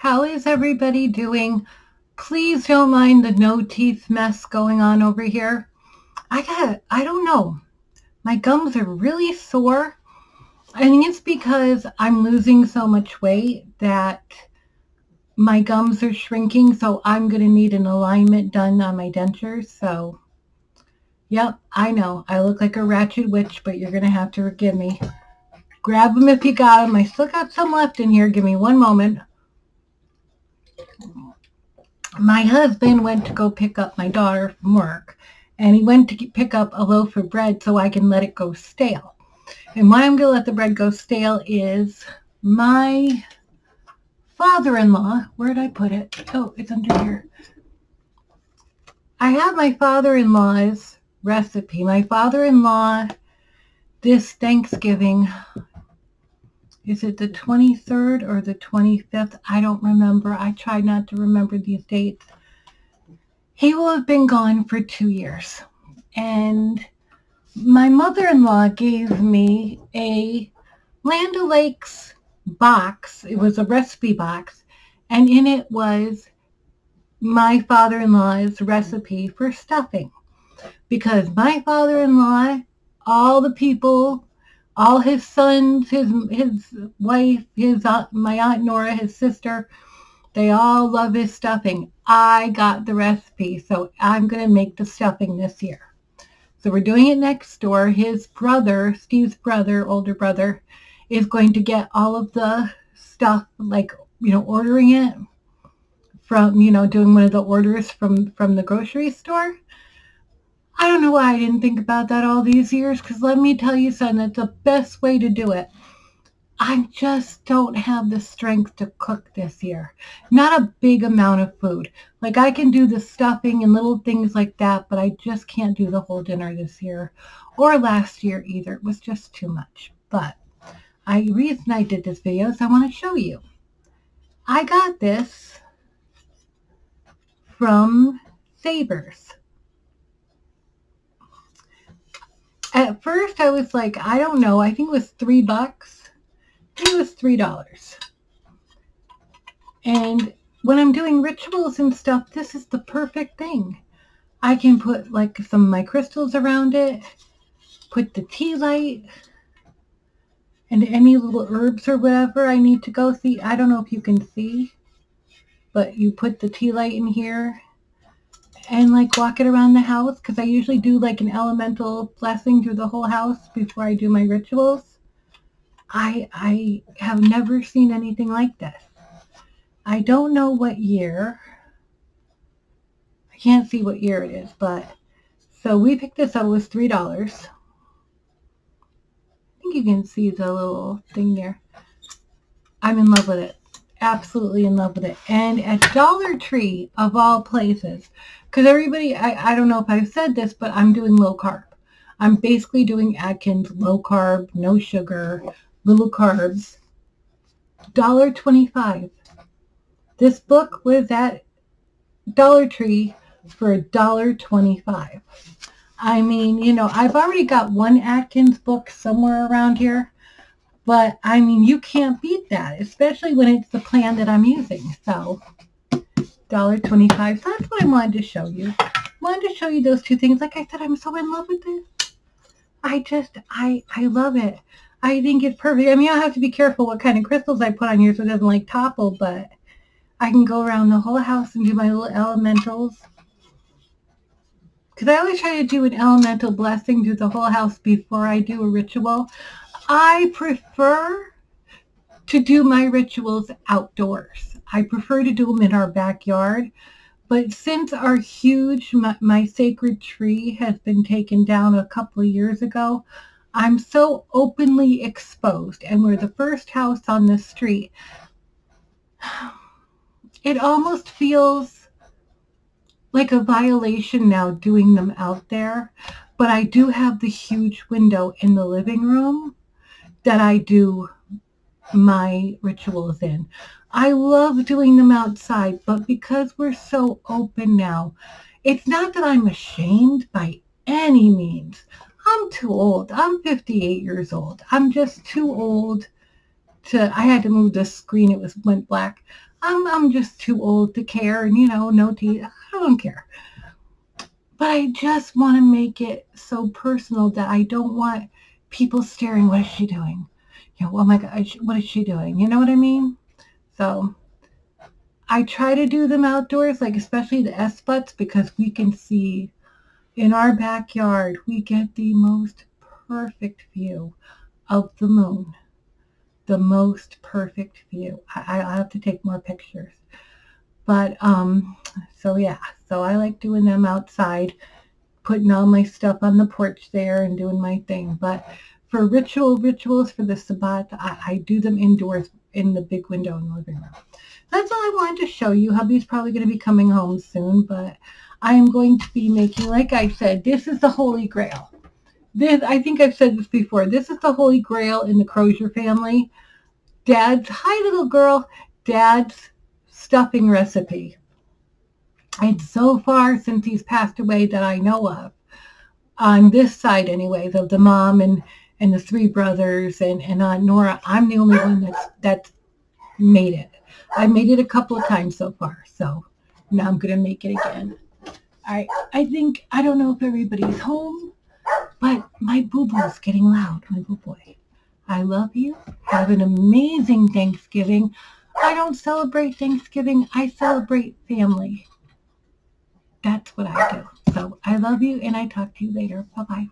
How is everybody doing? Please don't mind the no teeth mess going on over here. I don't know. My gums are really sore. I think it's because I'm losing so much weight that my gums are shrinking, so I'm going to need an alignment done on my dentures. So, yep, I know. I look like a ratchet witch, but you're going to have to forgive me. Grab them if you got them. I still got some left in here. Give me one moment. My husband went to go pick up my daughter from work, and he went to pick up a loaf of bread so I can let it go stale. And why I'm going to let the bread go stale is my father-in-law, where did I put it? Oh, it's under here. I have my father-in-law's recipe. My father-in-law, this Thanksgiving, is it the 23rd or the 25th? I don't remember. I try not to remember these dates. He will have been gone for 2 years. And my mother-in-law gave me a Land O'Lakes box. It was a recipe box. And in it was my father-in-law's recipe for stuffing. Because my father-in-law, all the people, all his sons, his wife, my Aunt Nora, his sister, they all love his stuffing. I got the recipe, so I'm going to make the stuffing this year. So we're doing it next door. His brother, Steve's brother, older brother, is going to get all of the stuff, like, ordering it from, doing one of the orders from the grocery store. I don't know why I didn't think about that all these years, because let me tell you something, that's the best way to do it. I just don't have the strength to cook this year. Not a big amount of food. Like, I can do the stuffing and little things like that, but I just can't do the whole dinner this year. Or last year either. It was just too much. But the reason I did this video is I want to show you. I got this from Savers. At first I was like, I don't know, I think it was $3. I think it was $3. And when I'm doing rituals and stuff, this is the perfect thing. I can put like some of my crystals around it, put the tea light, and any little herbs or whatever I need to go see. I don't know if you can see, but you put the tea light in here and like walk it around the house, because I usually do like an elemental blessing through the whole house before I do my rituals. I have never seen anything like this. I don't know what year. I can't see what year it is, but so we picked this up. It was $3. I think you can see the little thing there. I'm in love with it. Absolutely in love with it. And at Dollar Tree, of all places, because everybody, I don't know if I've said this, but I'm doing low carb. I'm basically doing Atkins, low carb, no sugar, little carbs. $1.25. This book was at Dollar Tree for $1.25. I mean, I've already got one Atkins book somewhere around here, but I mean, you can't beat that, especially when it's the plan that I'm using. So $1.25. So that's what I wanted to show you. I wanted to show you those two things. Like I said, I'm so in love with this. I love it. I think it's perfect. I mean, I have to be careful what kind of crystals I put on here so it doesn't like topple, but I can go around the whole house and do my little elementals. Because I always try to do an elemental blessing through the whole house before I do a ritual. I prefer to do my rituals outdoors. I prefer to do them in our backyard. But since our huge, my sacred tree has been taken down a couple of years ago, I'm so openly exposed. And we're the first house on this street. It almost feels like a violation now doing them out there. But I do have the huge window in the living room that I do my rituals in. I love doing them outside, but because we're so open now, it's not that I'm ashamed by any means. I'm too old. I'm 58 years old. I'm just too old I had to move the screen. It went black. I'm just too old to care, and no teeth. I don't care. But I just want to make it so personal that I don't want people staring. What is she doing? Oh my gosh, what is she doing? You know what I mean? So I try to do them outdoors, like especially the S-Butts, because we can see in our backyard. We get the most perfect view of the moon. The most perfect view. I'll have to take more pictures. But so yeah, so I like doing them outside, putting all my stuff on the porch there and doing my thing. But for rituals for the Sabbath, I do them indoors in the big window in the living room. That's all I wanted to show you. Hubby's probably going to be coming home soon, but I am going to be making, like I said, this is the Holy Grail. This, I think I've said this before. This is the Holy Grail in the Crozier family. Hi little girl, Dad's stuffing recipe. And so far since he's passed away that I know of, on this side anyways, of the mom and the three brothers and Aunt Nora, I'm the only one that's made it. I made it a couple of times so far, so now I'm going to make it again. I think, I don't know if everybody's home, but my boo-boo's getting loud, my boo-boy. I love you. Have an amazing Thanksgiving. I don't celebrate Thanksgiving. I celebrate family. That's what I do. So I love you, and I talk to you later. Bye-bye.